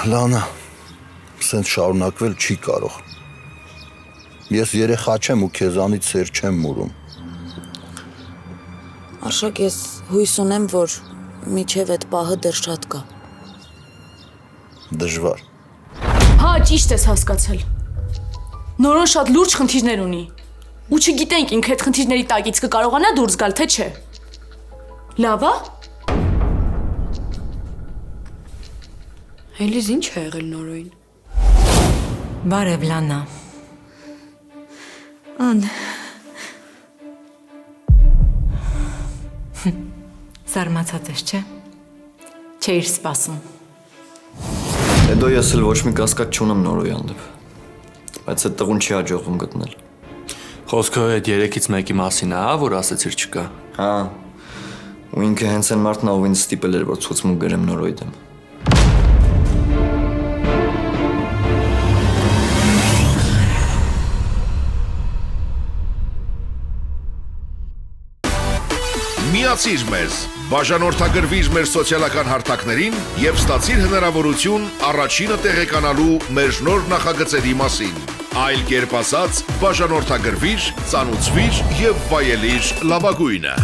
Լանա, սենց շարունակվել չի կարող։ Ես երեխա չեմ ու քեզանից սեր չեմ մուրում։ Արշակ, ես հույս ունեմ, որ միջև այդ պահը դեռ շատ կա։ Դժվար։ Հա, ճիշտ ես հասկացել։ Նորոն շատ լուրջ խնդիրներ ունի։ Ու չգիտենք ինքը այդ խնդիրների տակից կկարողանա դուրս գալ, թե չէ։ Լավ է։ Էլիզ ինչ է եղել Նորոյին։ Բարև Լանա։ Ան, Զարմացած ես, չէ։ Չէիր սպասում։ Հետո ես էլ ոչ մի կասկած չունեմ Նորոյի հանդեպ, բայց այդ տղուն չի հաջողվում գտնել։ Խոսքը այդ երեքից մեկի մասին է, որ ասեցիր չկա։ Հա, ու ինքը հենց այն մարդն ով ինձ ստիպել էր, որ ցուցմունք գրեմ Նորոյի դեմ։ Միացիր մեզ, բաժանորդագրվիր մեր սոցիալական հարթակներին և ստացիր հնարավորություն առաջինը տեղեկանալու մեր նոր նախագծերի մասին։ Այլ կերպ ասած, բաժանորդագրվիր, ծանուցվիր և վայելիր լավագույնը։